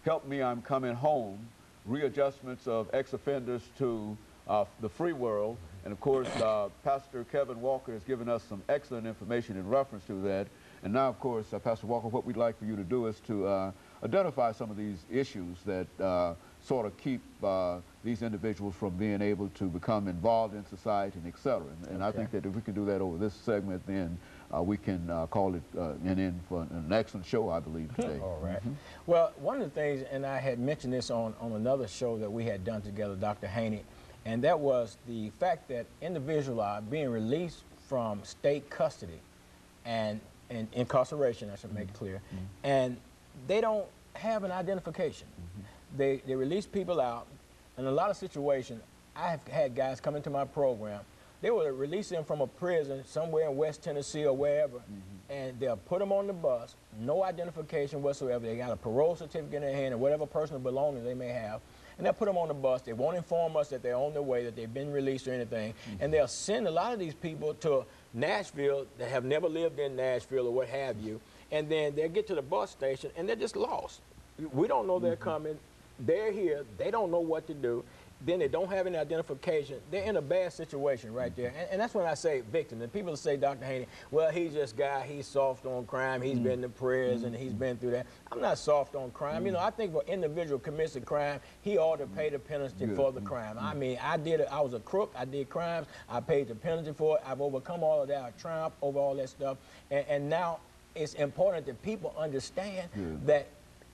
Help Me, I'm Coming Home, Readjustments of Ex-Offenders to the Free World. And of course, Pastor Kevin Walker has given us some excellent information in reference to that. And now, of course, Pastor Walker, what we'd like for you to do is to identify some of these issues that sort of keep these individuals from being able to become involved in society and et cetera. And I think that if we can do that over this segment, then we can call it an end for an excellent show, I believe, today. All right. Well, one of the things, and I had mentioned this on another show that we had done together, Dr. Haney, and that was the fact that individuals are being released from state custody and incarceration, I should make it clear, and they don't have an identification. They release people out. In a lot of situations, I have had guys come into my program. They will release them from a prison somewhere in West Tennessee or wherever, and they'll put them on the bus, no identification whatsoever. They got a parole certificate in their hand or whatever personal belongings they may have, and they'll put them on the bus. They won't inform us that they're on their way, that they've been released or anything, and they'll send a lot of these people to Nashville that have never lived in Nashville or what have you, and then they'll get to the bus station and they're just lost. We don't know they're coming. They're here. They don't know what to do. Then they don't have any identification. They're in a bad situation right there. And that's when I say victim. And people say, Dr. Haney, well, he's just guy, he's soft on crime, he's been to prison, he's been through that. I'm not soft on crime. You know, I think for an individual commits a crime, he ought to pay the penalty for the crime. I mean, I was a crook, I did crimes, I paid the penalty for it, I've overcome all of that, I triumphed over all that stuff. And now it's important that people understand that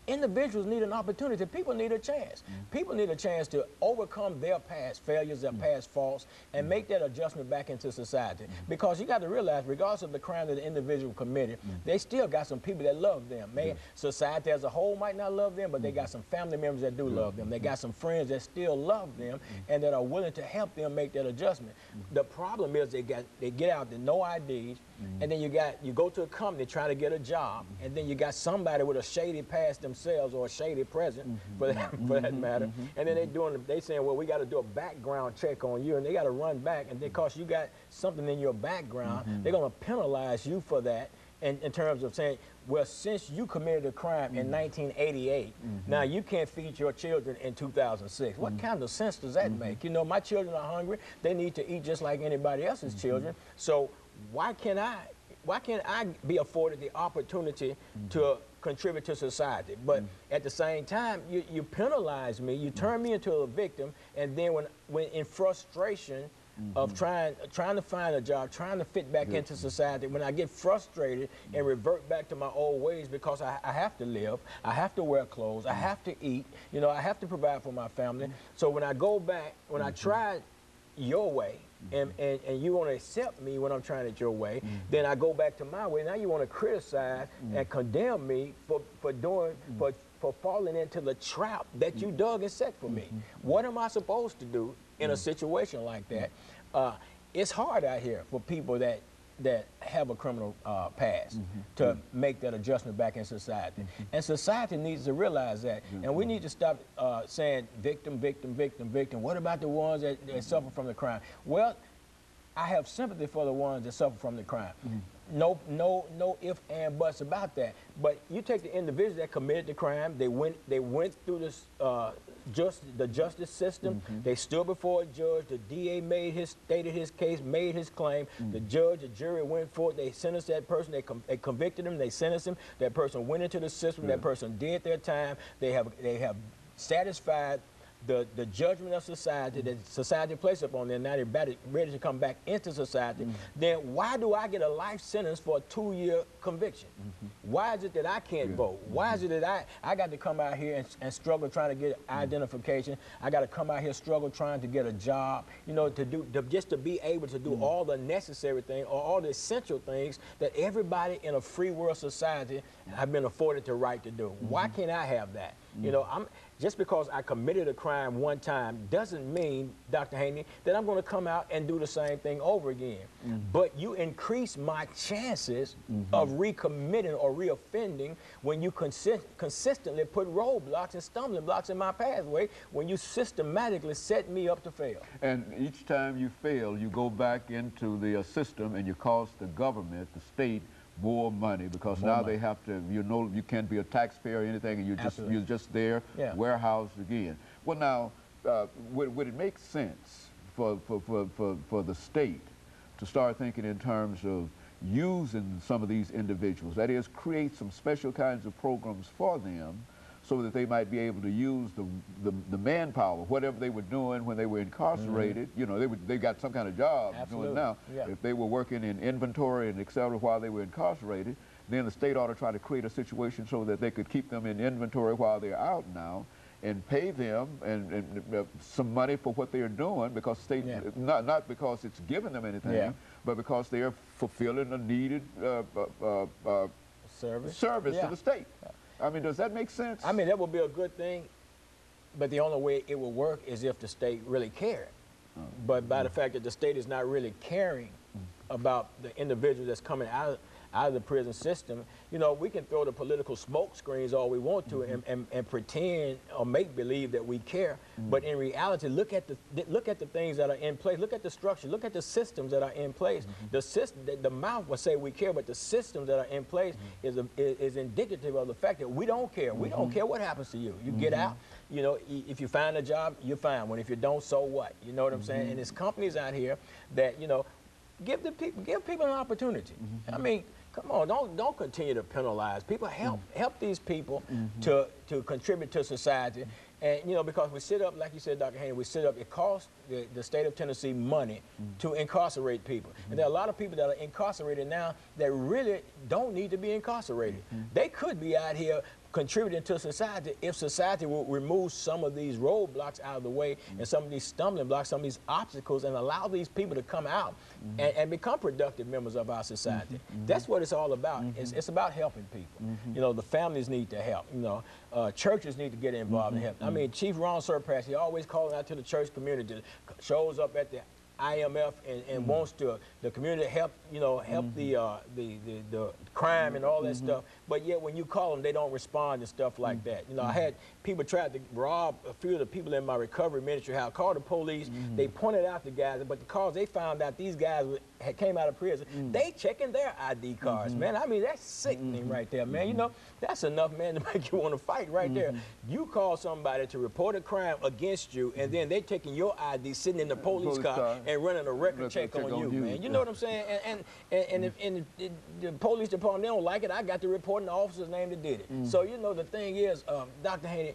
individuals need an opportunity. People need a chance. People need a chance to overcome their past failures, their past faults, and make that adjustment back into society. Because you got to realize, regardless of the crime that the individual committed, they still got some people that love them. Society as a whole might not love them, but they got some family members that do love them. They got some friends that still love them and that are willing to help them make that adjustment. The problem is they get out, there no IDs, and then you go to a company trying to get a job, and then you got somebody with a shady past themselves or a shady present for that matter, and then they saying, well, we got to do a background check on you, and they got to run back, and because you got something in your background, they're going to penalize you for that in terms of saying, well, since you committed a crime in 1988, now you can't feed your children in 2006. What kind of sense does that make? You know, my children are hungry. They need to eat just like anybody else's children. So why can't I be afforded the opportunity to contribute to society? But at the same time, you penalize me, you turn me into a victim, and then when in frustration of trying to find a job, trying to fit back into society, when I get frustrated and revert back to my old ways because I have to live, I have to wear clothes, I have to eat, you know, I have to provide for my family. So when I go back, when I try your way, and you want to accept me when I'm trying it your way, then I go back to my way. Now you want to criticize and condemn me for falling into the trap that you dug and set for me. What am I supposed to do in a situation like that? It's hard out here for people that have a criminal past to make that adjustment back in society. And society needs to realize that. And we need to stop saying victim, victim, victim, victim. What about the ones that suffer from the crime? Well, I have sympathy for the ones that suffer from the crime. No ifs and buts about that. But you take the individuals that committed the crime, they went through this the justice system. They stood before a judge. The DA stated his case, made his claim. The judge, the jury went forth. They sentenced that person. They convicted him. They sentenced him. That person went into the system. That person did their time. They have satisfied the judgment of society that society placed upon them. Now they're ready to come back into society. Then why do I get a life sentence for a 2-year conviction? Why is it that I can't vote? Why is it that I got to come out here and struggle trying to get identification? I got to come out here struggle trying to get a job, you know, just to be able to do all the necessary things or all the essential things that everybody in a free world society have been afforded the right to do. Why can't I have that? You know, just because I committed a crime one time doesn't mean, Dr. Haney, that I'm going to come out and do the same thing over again. But you increase my chances of recommitting or reoffending when you consistently put roadblocks and stumbling blocks in my pathway, when you systematically set me up to fail. And each time you fail, you go back into the system and you cause the government, the state, more money because More now money. they have to, you can't be a taxpayer or anything, and you're just there, warehoused again. Well, now, would it make sense for the state to start thinking in terms of using some of these individuals? That is, create some special kinds of programs for them so that they might be able to use the manpower, whatever they were doing when they were incarcerated. You know, they got some kind of job doing now. If they were working in inventory and et cetera while they were incarcerated, then the state ought to try to create a situation so that they could keep them in inventory while they're out now and pay them and some money for what they're doing, because state, not because it's giving them anything, but because they're fulfilling a needed service to the state. I mean, does that make sense? I mean, that would be a good thing, but the only way it will work is if the state really cared. But by the fact that the state is not really caring about the individual that's coming out of the prison system, you know, we can throw the political smoke screens all we want to and pretend or make believe that we care. But in reality, look at the things that are in place. Look at the structure. Look at the systems that are in place. The mouth will say we care, but the systems that are in place is indicative of the fact that we don't care. We don't care what happens to you. You get out. You know, if you find a job, you're fine. When if you don't, so what? You know what I'm saying? And there's companies out here that, you know, give people an opportunity. I mean, come on, don't continue to penalize people. Help these people to contribute to society. And, you know, because we sit up, like you said, Dr. Haney, we sit up, it costs the state of Tennessee money to incarcerate people. And there are a lot of people that are incarcerated now that really don't need to be incarcerated. They could be out here contributing to society if society will remove some of these roadblocks out of the way and some of these stumbling blocks, some of these obstacles, and allow these people to come out and become productive members of our society. That's what it's all about. It's about helping people. You know, the families need to help. You know, churches need to get involved and help. I mean, Chief Ron Surpass, he always calling out to the church community, shows up at the IMF and wants the community help, you know, help the crime and all that stuff. But yet when you call them, they don't respond to stuff like that. You know, I had people try to rob a few of the people in my recovery ministry house, called the police. They pointed out the guys, but because they found out these guys came out of prison, they checking their ID cards, man. I mean, that's sickening right there, man. You know, that's enough, man, to make you want to fight right there. You call somebody to report a crime against you, and then they taking your ID, sitting in the police car and running a record check on you, man. You know what I'm saying? And if the police department, they don't like it, I got to report the officer's name that did it. So, you know, the thing is, Dr. Haney,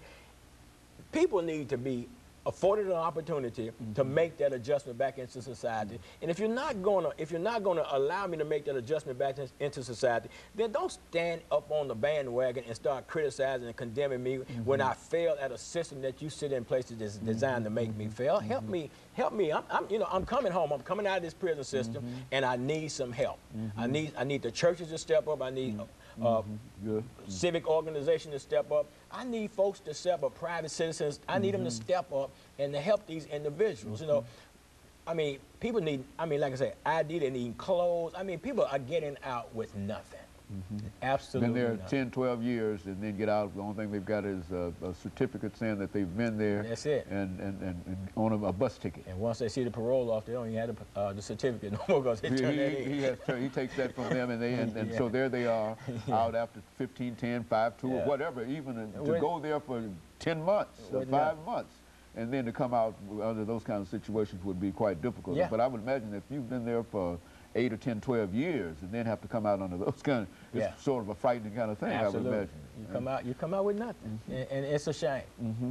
people need to be afforded an opportunity to make that adjustment back into society. And if you're not gonna allow me to make that adjustment back into society, then don't stand up on the bandwagon and start criticizing and condemning me when I fail at a system that you sit in place that's designed to make me fail. Help me. I'm coming home. I'm coming out of this prison system, and I need some help. I need the churches to step up. I need civic organization to step up. I need folks to step up, private citizens. I need them to step up and to help these individuals. You know, I mean, people need, like I said, ID, they need clothes. I mean, people are getting out with nothing. Absolutely. Been there 10, 12 years and then get out. The only thing they've got is a certificate saying that they've been there. That's it. And on a bus ticket. And once they see the parole off, they don't even have the certificate no more because they turn that in. He takes that from them, and so there they are out after 15, 10, 5, 2, or whatever, even to go there for 10 months, or 5 months. And then to come out under those kind of situations would be quite difficult. But I would imagine if you've been there for 8 or 10, 12 years and then have to come out under those kind of, it's sort of a frightening kind of thing, Absolutely. I would imagine. You come out with nothing, and it's a shame.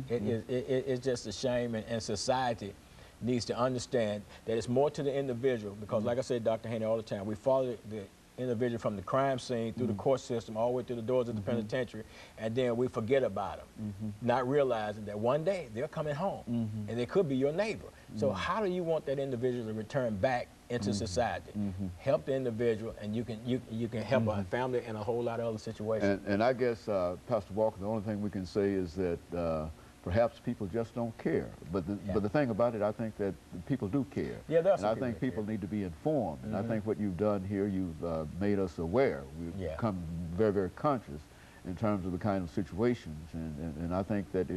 It's just a shame, and society needs to understand that it's more to the individual because, like I said, Dr. Haney, all the time, we follow the individual from the crime scene through the court system all the way to the doors of the penitentiary, and then we forget about them, not realizing that one day they're coming home, and they could be your neighbor. So how do you want that individual to return back into society? Help the individual, and you can help a family and a whole lot of other situations. And I guess, Pastor Walker, the only thing we can say is that perhaps people just don't care. But the thing about it, I think that people do care. And I think people need to be informed. And I think what you've done here, you've made us aware. We've become very, very conscious in terms of the kind of situations. And I think that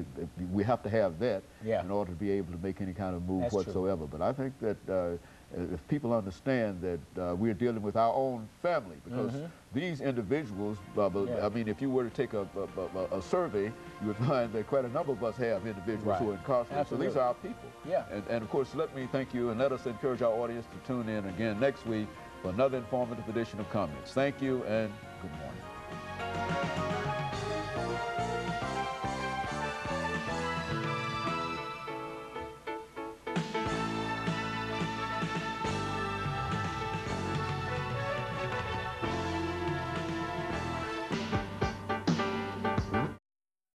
we have to have that in order to be able to make any kind of move whatsoever. But I think that if people understand that we're dealing with our own family, because these individuals, I mean, if you were to take a survey, you would find that quite a number of us have individuals who are incarcerated. Absolutely. So these are our people. Yeah. And of course, let me thank you, and let us encourage our audience to tune in again next week for another informative edition of Comments. Thank you, and good morning.